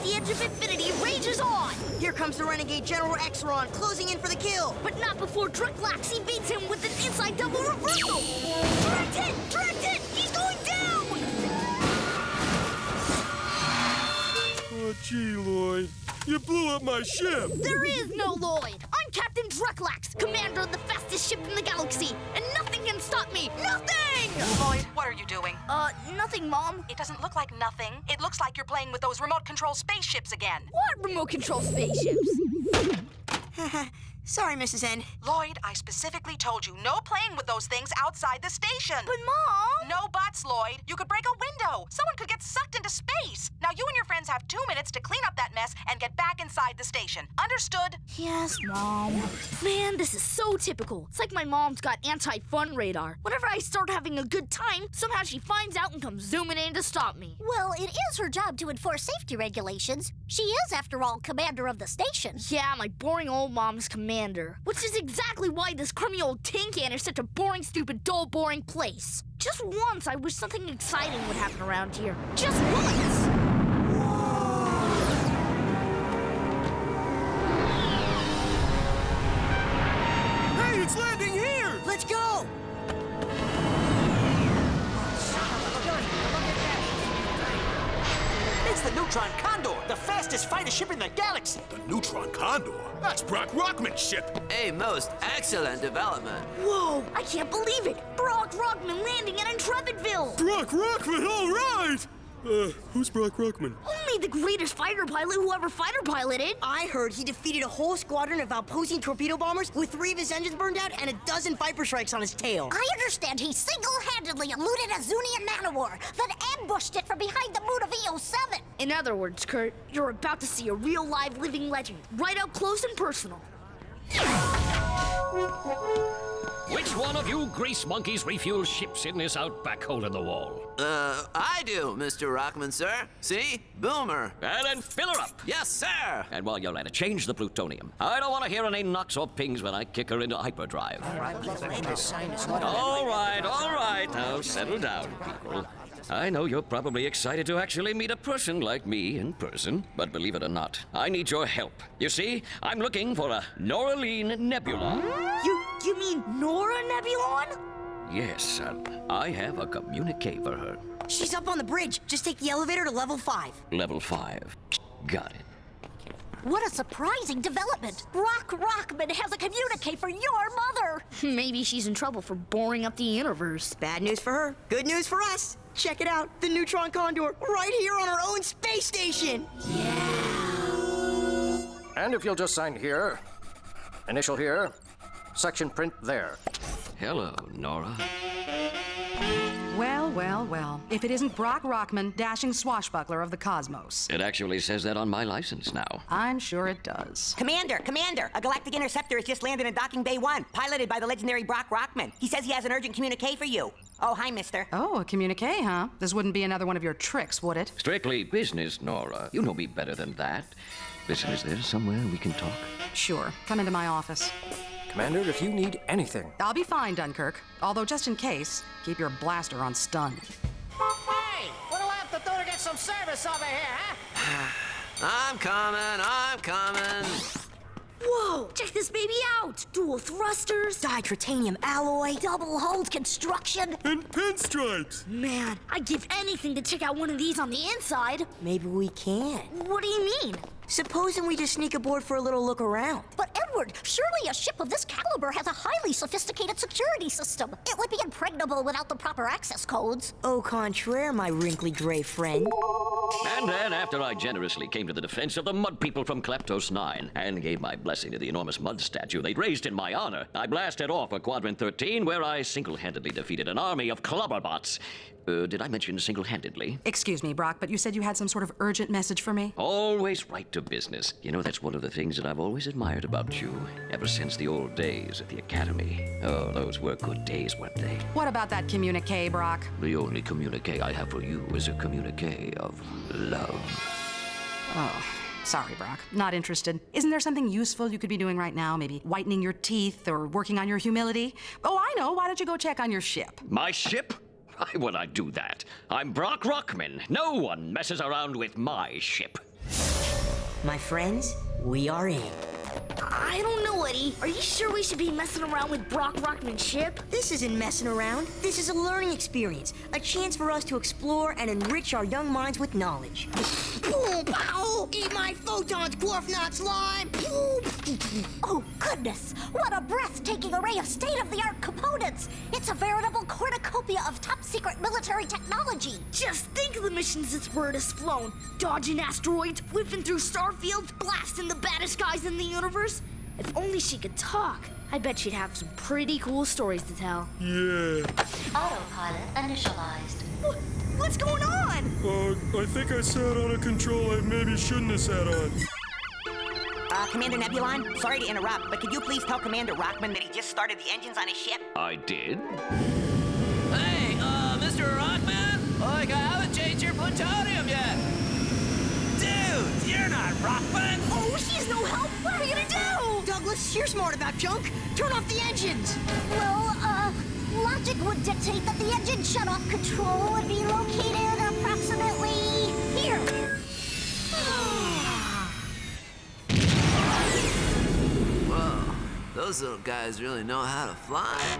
the edge of infinity rages on! Here comes the renegade General Exeron, closing in for the kill! But not before Draclax evades him with an inside double reversal! Direct hit! Direct hit! He's going down! Oh, gee, Lloyd. You blew up my ship! There is no Lloyd! I'm Captain Draclax, commander of the fastest ship in the galaxy, and nothing can stop me! Nothing! Lloyd, what are you doing? Nothing, Mom. It doesn't look like nothing. It looks like you're playing with those remote control spaceships again. What remote control spaceships? Sorry, Mrs. N. Lloyd, I specifically told you no playing with those things outside the station. But, Mom! No buts, Lloyd. You could break a window. Someone could get sucked into space. Now you and your friends have 2 minutes to clean up that mess and get back inside the station. Understood? Yes, Mom. Man, this is so typical. It's like my mom's got anti-fun radar. Whenever I start having a good time, somehow she finds out and comes zooming in to stop me. Well, it is her job to enforce safety regulations. She is, after all, commander of the station. Yeah, my boring old mom's commander. Which is exactly why this crummy old tin can is such a boring, stupid, dull, boring place. Just once, I wish something exciting would happen around here. Just once! Hey, it's landing here! Let's go! It's the Neutron Condor, the fastest fighter ship in the galaxy. The Neutron Condor? That's Brock Rockman's ship! A most excellent development. Whoa, I can't believe it! Brock Rockman landing at Intrepidville! Brock Rockman, all right! Who's Brock Rockman? Only the greatest fighter pilot who ever fighter piloted! I heard he defeated a whole squadron of outposting torpedo bombers with 3 of his engines burned out and a dozen Viper strikes on his tail. I understand he single-handedly eluded a Zunian man-of-war, then ambushed it from behind the moon of EO7. In other words, Kurt, you're about to see a real live living legend, right up close and personal. Which one of you grease monkeys refuels ships in this outback hole in the wall? I do, Mr. Rockman, sir. See? Boomer. And then fill her up. Yes, sir. And while you're at it, change the plutonium. I don't want to hear any knocks or pings when I kick her into hyperdrive. All right. Now settle down, people. I know you're probably excited to actually meet a person like me in person, but believe it or not, I need your help. You see, I'm looking for a Noraline Nebula. You mean Nora Nebulon? Yes, son. I have a communique for her. She's up on the bridge. Just take the elevator to level 5. Level 5. Got it. What a surprising development. Brock Rockman has a communique for your mother. Maybe she's in trouble for boring up the universe. Bad news for her, good news for us. Check it out, the Neutron Condor, right here on our own space station. And if you'll just sign here, initial here, section print there. Hello, Nora. Well. If it isn't Brock Rockman, dashing swashbuckler of the cosmos. It actually says that on my license now. I'm sure it does. Commander! A galactic interceptor has just landed in Docking Bay 1, piloted by the legendary Brock Rockman. He says he has an urgent communique for you. Oh, hi, mister. Oh, a communique, huh? This wouldn't be another one of your tricks, would it? Strictly business, Nora. You know me better than that. Listen, is there somewhere we can talk? Sure. Come into my office. Commander, if you need anything. I'll be fine, Dunkirk. Although, just in case, keep your blaster on stun. Hey, what'll I have to do to get some service over here, huh? I'm coming. Whoa, check this baby out! Dual thrusters, Dititanium alloy, Double-hulled construction. And pinstripes! Man, I'd give anything to check out one of these on the inside. Maybe we can. What do you mean? Supposing we just sneak aboard for a little look around. But Edward, surely a ship of this caliber has a highly sophisticated security system. It would be impregnable without the proper access codes. Au contraire, my wrinkly gray friend. And then, after I generously came to the defense of the mud people from Kleptos 9 and gave my blessing to the enormous mud statue they'd raised in my honor, I blasted off for Quadrant 13, where I single-handedly defeated an army of clobberbots. Did I mention single-handedly? Excuse me, Brock, but you said you had some sort of urgent message for me? Always right to business. You know, that's one of the things that I've always admired about you, ever since the old days at the Academy. Oh, those were good days, weren't they? What about that communique, Brock? The only communique I have for you is a communique of love. Oh, sorry, Brock. Not interested. Isn't there something useful you could be doing right now? Maybe whitening your teeth or working on your humility? Oh, I know. Why don't you go check on your ship? My ship? Why would I do that? I'm Brock Rockman. No one messes around with my ship. My friends, we are in. I don't know, Eddie. Are you sure we should be messing around with Brock Rockman's ship? This isn't messing around. This is a learning experience. A chance for us to explore and enrich our young minds with knowledge. Boom, pow! Eat my photons, dwarf not slime! Oh, goodness! What a breathtaking array of state-of-the-art components! It's a veritable cornucopia of top-secret military technology! Just think of the missions this bird has flown. Dodging asteroids, whipping through star fields, blasting the baddest guys in the universe. If only she could talk, I bet she'd have some pretty cool stories to tell. Yeah. Autopilot initialized. What's going on? I think I sat on a control I maybe shouldn't have sat on. Commander Nebulon, sorry to interrupt, but could you please tell Commander Rockman that he just started the engines on his ship? I did? Hey, Mr. Rockman? Like, I haven't changed your plutonium yet. Dude, you're not Rockman. Oh, she's no help. What are we gonna do? Douglas, you're smart about junk. Turn off the engines. Well, logic would dictate that the engine shut-off control would be located approximately here. Whoa, those little guys really know how to fly.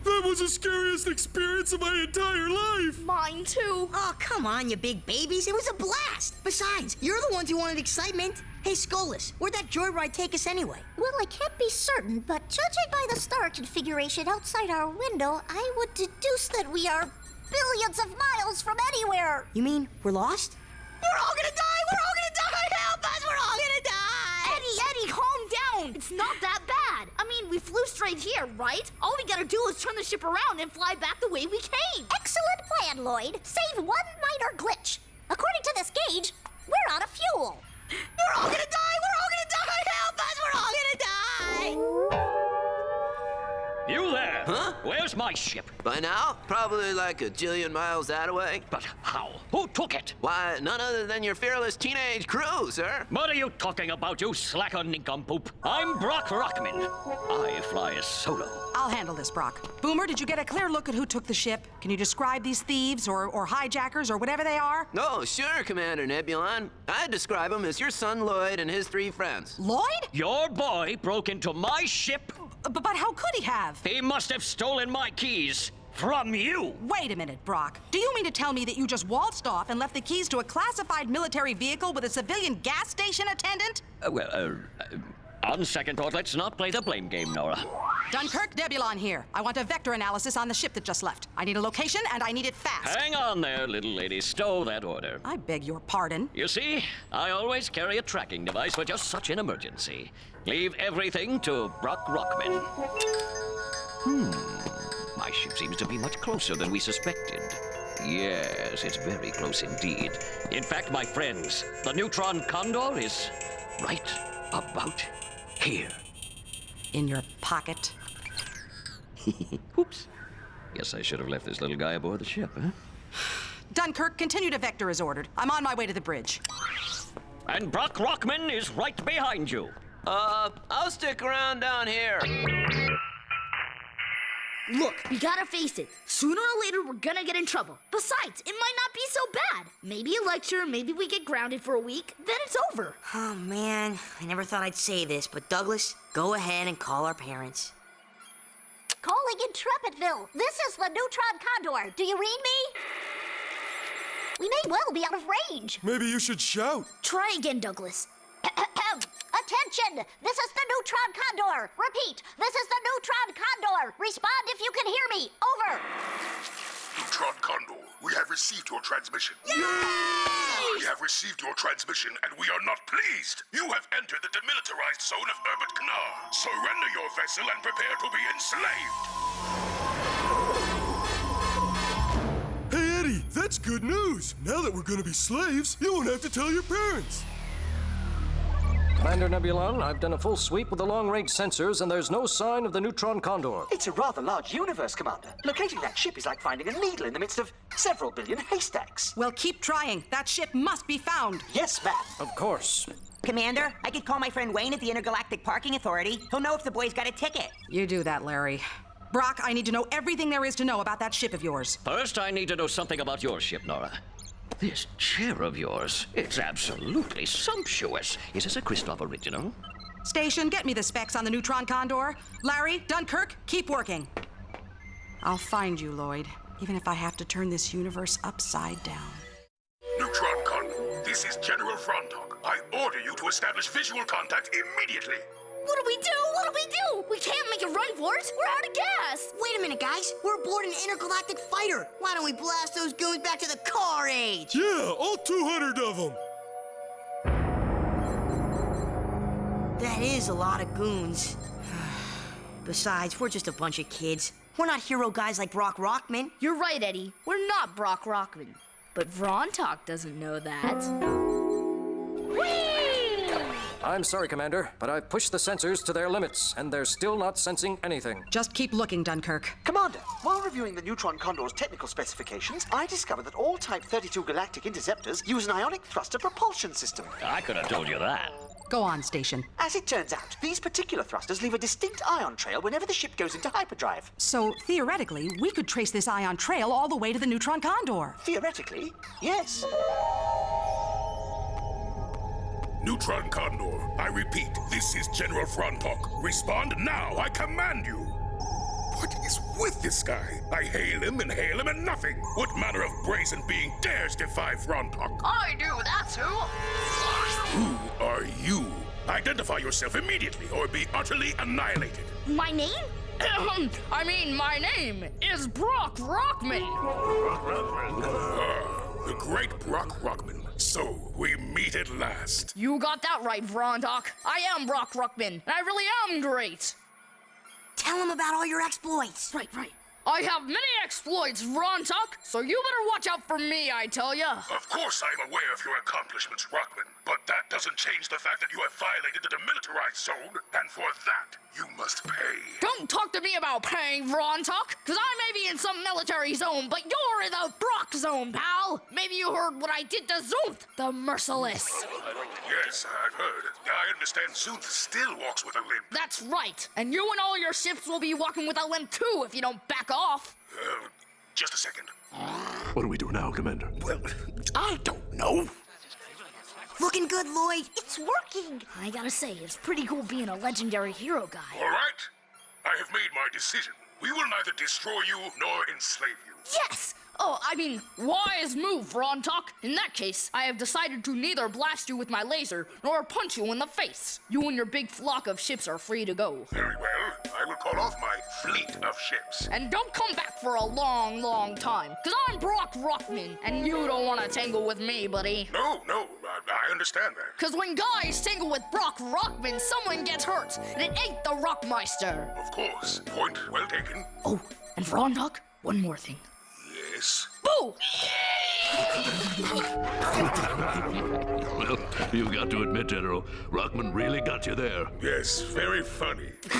That was the scariest experience of my entire life! Mine too. Oh, come on, you big babies. It was a blast. Besides, you're the ones who wanted excitement. Hey, Skolas, where'd that joyride take us anyway? Well, I can't be certain, but judging by the star configuration outside our window, I would deduce that we are billions of miles from anywhere. You mean we're lost? We're all gonna die! We're all gonna die! Help us! We're all gonna die! Eddie, calm down! It's not that bad. I mean, we flew straight here, right? All we gotta do is turn the ship around and fly back the way we came. Excellent plan, Lloyd. Save one minor glitch. According to this gauge, we're out of fuel. We're all gonna die! We're all gonna die! Help us! We're all gonna die! You there? Huh? Where's my ship? By now, probably like a jillion miles that away. But how? Who took it? Why, none other than your fearless teenage crew, sir. What are you talking about, you slacker nincompoop? I'm Brock Rockman. I fly a solo. I'll handle this, Brock. Boomer, did you get a clear look at who took the ship? Can you describe these thieves or hijackers or whatever they are? Oh, sure, Commander Nebulon. I'd describe him as your son Lloyd and his 3 friends. Lloyd? Your boy broke into my ship? But how could he have? He must have stolen my keys from you. Wait a minute, Brock. Do you mean to tell me that you just waltzed off and left the keys to a classified military vehicle with a civilian gas station attendant? On second thought, let's not play the blame game, Nora. Dunkirk, Nebulon here. I want a vector analysis on the ship that just left. I need a location, and I need it fast. Hang on there, little lady. Stow that order. I beg your pardon. You see, I always carry a tracking device for just such an emergency. Leave everything to Brock Rockman. My ship seems to be much closer than we suspected. Yes, it's very close indeed. In fact, my friends, the neutron condor is right about here. In your pocket. Oops. Guess I should have left this little guy aboard the ship, huh? Dunkirk, continue to vector as ordered. I'm on my way to the bridge. And Brock Rockman is right behind you. I'll stick around down here. Look, we gotta face it. Sooner or later, we're gonna get in trouble. Besides, it might not be so bad. Maybe a lecture, maybe we get grounded for a week, then it's over. Oh, man. I never thought I'd say this, but Douglas, go ahead and call our parents. Calling Intrepidville. This is the Neutron Condor. Do you read me? We may well be out of range. Maybe you should shout. Try again, Douglas. Attention! This is the Neutron Condor. Repeat, this is the Neutron Condor. Respond if you can hear me. Over. Neutron Condor, we have received your transmission. Yay! We have received your transmission, and we are not pleased. You have entered the demilitarized zone of Urbit Knarr. Surrender your vessel and prepare to be enslaved. Hey, Eddie, that's good news. Now that we're gonna be slaves, you won't have to tell your parents. Commander Nebulon, I've done a full sweep with the long-range sensors, and there's no sign of the neutron condor. It's a rather large universe, Commander. Locating that ship is like finding a needle in the midst of several billion haystacks. Well, keep trying. That ship must be found. Yes, ma'am. Of course. Commander, I could call my friend Wayne at the Intergalactic Parking Authority. He'll know if the boy's got a ticket. You do that, Larry. Brock, I need to know everything there is to know about that ship of yours. First, I need to know something about your ship, Nora. This chair of yours, it's absolutely sumptuous. Is this a Christoph original? Station, get me the specs on the Neutron Condor. Larry, Dunkirk, keep working. I'll find you, Lloyd, even if I have to turn this universe upside down. Neutron Condor, this is General Frontok. I order you to establish visual contact immediately. What do we do? What do we do? We can't make a run for it. We're out of gas. Wait a minute, guys. We're aboard an intergalactic fighter. Why don't we blast those goons back to the car age? Yeah, all 200 of them. That is a lot of goons. Besides, we're just a bunch of kids. We're not hero guys like Brock Rockman. You're right, Eddie. We're not Brock Rockman. But Frontok doesn't know that. Whee! I'm sorry, Commander, but I've pushed the sensors to their limits, and they're still not sensing anything. Just keep looking, Dunkirk. Commander, while reviewing the Neutron Condor's technical specifications, I discovered that all Type 32 galactic interceptors use an ionic thruster propulsion system. I could have told you that. Go on, Station. As it turns out, these particular thrusters leave a distinct ion trail whenever the ship goes into hyperdrive. So, theoretically, we could trace this ion trail all the way to the Neutron Condor. Theoretically, yes. Neutron Condor, I repeat, this is General Frontok. Respond now, I command you. What is with this guy? I hail him and nothing. What manner of brazen being dares defy Frontok? I do, that's who. Who are you? Identify yourself immediately or be utterly annihilated. My name? My name is Brock Rockman. The great Brock Rockman. So, we meet at last. You got that right, Frontok. I am Brock Rockman, and I really am great. Tell them about all your exploits. Right. I have many exploits, Frontok, so you better watch out for me, I tell ya. Of course I'm aware of your accomplishments, Rockman, but that doesn't change the fact that you have violated the demilitarized zone, and for that, you must pay. Don't talk to me about paying, Frontok, because I may be in some military zone, but you're in the Brock zone, pal. Maybe you heard what I did to Zunth, the Merciless. Yes, I've heard. I understand Zunth still walks with a limp. That's right, and you and all your ships will be walking with a limp too if you don't back off. Just a second. What do we do now, Commander? Well, I don't know. Looking good, Lloyd. It's working. I gotta say, it's pretty cool being a legendary hero guy. All right. I have made my decision. We will neither destroy you nor enslave you. Yes! Oh, wise move, Frontok. In that case, I have decided to neither blast you with my laser nor punch you in the face. You and your big flock of ships are free to go. Very well. I will call off my fleet of ships. And don't come back for a long, long time, because I'm Brock Rockman, and you don't want to tangle with me, buddy. No, I understand that. Because when guys tangle with Brock Rockman, someone gets hurt, and it ain't the Rockmeister. Of course. Point well taken. Oh, and Frontok, one more thing. Yes? Boo! Well, you got to admit, General, Rockman really got you there. Yes, very funny. Okay,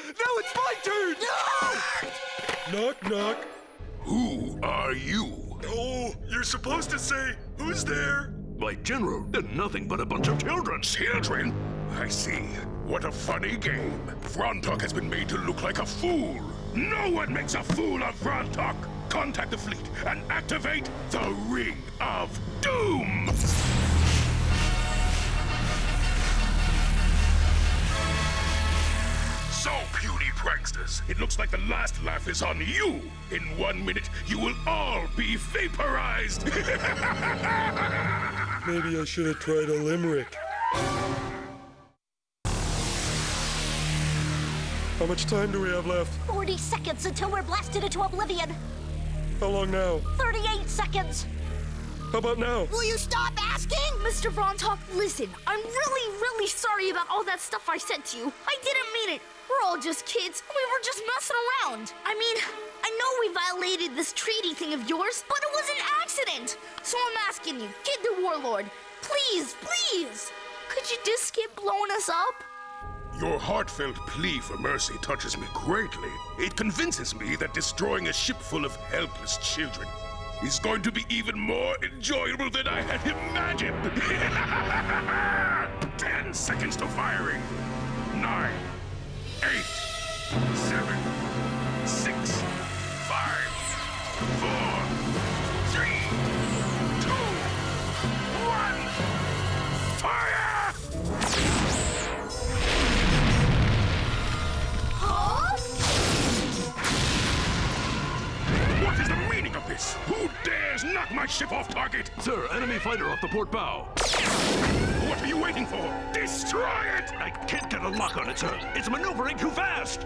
now it's my turn! No! Knock, knock. Who are you? Oh, you're supposed to say, who's there? Why, General, they're nothing but a bunch of children. Children? I see. What a funny game. Frontok has been made to look like a fool. No one makes a fool of Frontok. Contact the fleet and activate the Ring of Doom. So, puny pranksters, it looks like the last laugh is on you. In 1 minute, you will all be vaporized. Maybe I should have tried a limerick. How much time do we have left? 40 seconds until we're blasted into oblivion. How long now? 38 seconds. How about now? Will you stop asking? Mr. Frontok, listen, I'm really sorry about all that stuff I said to you. I didn't mean it. We're all just kids. We were just messing around. I know we violated this treaty thing of yours, but it was an accident. So I'm asking you, Kid the Warlord, please, could you just skip blowing us up? Your heartfelt plea for mercy touches me greatly. It convinces me that destroying a ship full of helpless children is going to be even more enjoyable than I had imagined. 10 seconds to firing. 9, 8, 7, 6, 5, 4, 3, 2, 1. Fire! What is the meaning of this? Who dares knock my ship off target? Sir, enemy fighter off the port bow. What are you waiting for? Destroy it! I can't get a lock on it, sir. It's maneuvering too fast.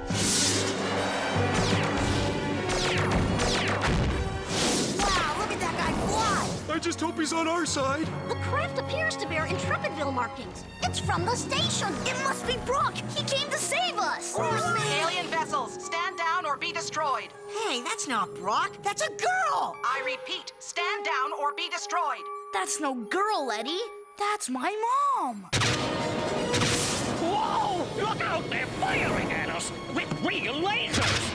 Wow, look at that guy fly! I just hope he's on our side. The craft appears to bear Intrepidville markings. It's from the station. It must be Brock. He came to save us. Alien vessels, stand down or be destroyed. Hey, that's not Brock. That's a girl! I repeat, stand down or be destroyed. That's no girl, Eddie. That's my mom. Whoa! Look out! They're firing at us with real lasers!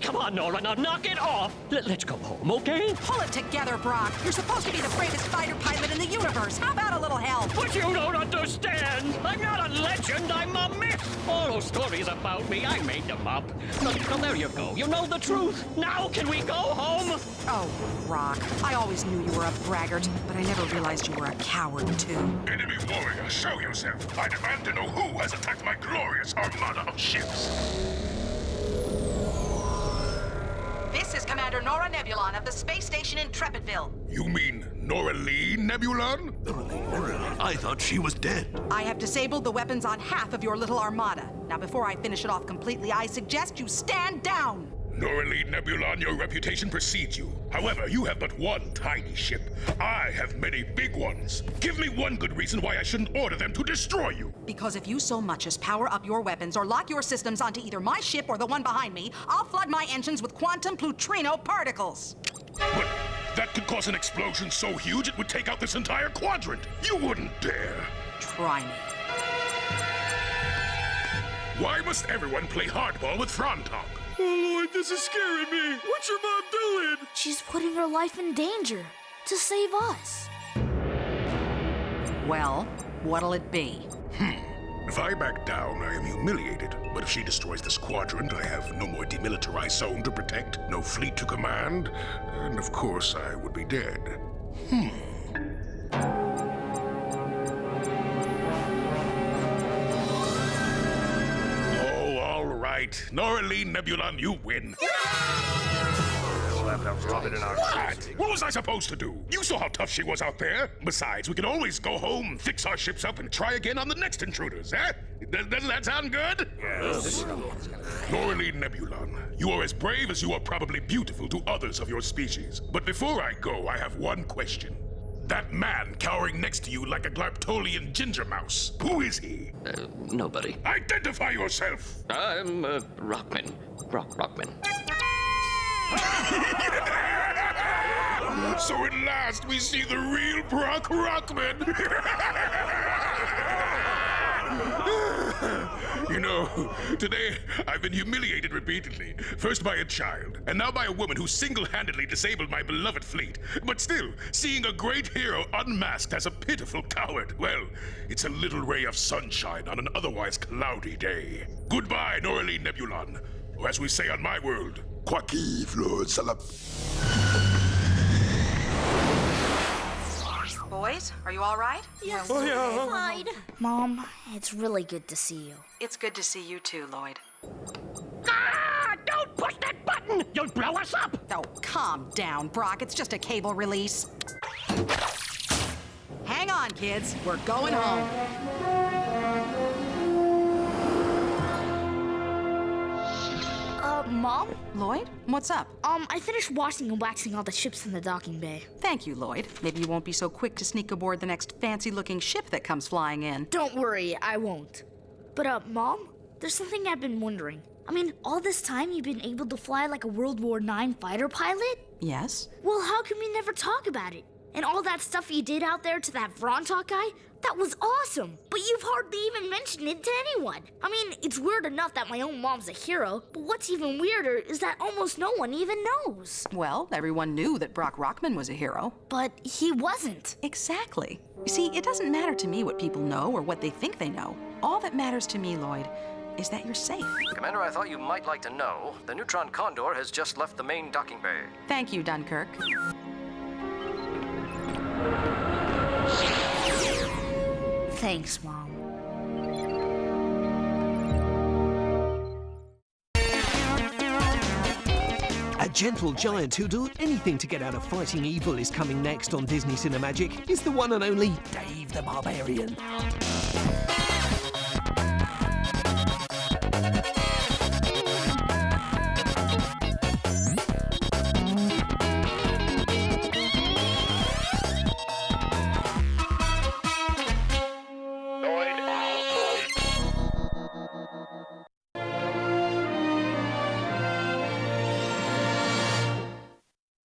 Come on, Nora, now knock it off. Let's go home, okay? Pull it together, Brock. You're supposed to be the greatest fighter pilot in the universe. How about a little help? But you don't understand. I'm not a legend, I'm a myth. All those stories about me, I made them up. No, there you go. You know the truth. Now can we go home? Oh, Brock. I always knew you were a braggart, but I never realized you were a coward, too. Enemy warrior, show yourself. I demand to know who has attacked my glorious armada of ships. This is Commander Nora Nebulon of the space station in Intrepidville. You mean Nora Lee Nebulon? I thought she was dead. I have disabled the weapons on half of your little armada. Now, before I finish it off completely, I suggest you stand down. Nora Lee Nebulon, your reputation precedes you. However, you have but one tiny ship. I have many big ones. Give me one good reason why I shouldn't order them to destroy you. Because if you so much as power up your weapons or lock your systems onto either my ship or the one behind me, I'll flood my engines with quantum plutrino particles. But that could cause an explosion so huge it would take out this entire quadrant. You wouldn't dare. Try me. Why must everyone play hardball with Frontok? Oh, Lloyd, this is scaring me. What's your mom doing? She's putting her life in danger to save us. Well, what'll it be? If I back down, I am humiliated. But if she destroys this quadrant, I have no more demilitarized zone to protect, no fleet to command, and of course I would be dead. Oh, all right. Nora Lee Nebulon, you win. What was I supposed to do? You saw how tough she was out there. Besides, we can always go home, fix our ships up, and try again on the next intruders, eh? Doesn't that sound good? Yes. Nora Lee Nebulon, you are as brave as you are probably beautiful to others of your species. But before I go, I have one question. That man cowering next to you like a Glarptolian ginger mouse, who is he? Nobody. Identify yourself! I'm, Rockman. Brock Rockman. So at last we see the real Brock Rockman! You know, today I've been humiliated repeatedly. First by a child, and now by a woman who single-handedly disabled my beloved fleet. But still, seeing a great hero unmasked as a pitiful coward, well, it's a little ray of sunshine on an otherwise cloudy day. Goodbye, Nora Lee Nebulon. Or as we say on my world, Kwaki Flor Salap. Boys, are you all right? Yes, Fine. Mom, it's really good to see you. It's good to see you too, Lloyd. Ah! Don't push that button! You'll blow us up! Oh, calm down, Brock. It's just a cable release. Hang on, kids. We're going home. Mom? Lloyd, what's up? I finished washing and waxing all the ships in the docking bay. Thank you, Lloyd. Maybe you won't be so quick to sneak aboard the next fancy-looking ship that comes flying in. Don't worry, I won't. But, Mom, there's something I've been wondering. I mean, all this time you've been able to fly like a World War IX fighter pilot? Yes? Well, how come we never talk about it? And all that stuff he did out there to that Frontalk guy, that was awesome. But you've hardly even mentioned it to anyone. I mean, it's weird enough that my own mom's a hero, but what's even weirder is that almost no one even knows. Well, everyone knew that Brock Rockman was a hero. But he wasn't. Exactly. You see, it doesn't matter to me what people know or what they think they know. All that matters to me, Lloyd, is that you're safe. Commander, I thought you might like to know the Neutron Condor has just left the main docking bay. Thank you, Dunkirk. Thanks, Mom. A gentle giant who'll do anything to get out of fighting evil is coming next on Disney Cinemagic. It's the one and only Dave the Barbarian.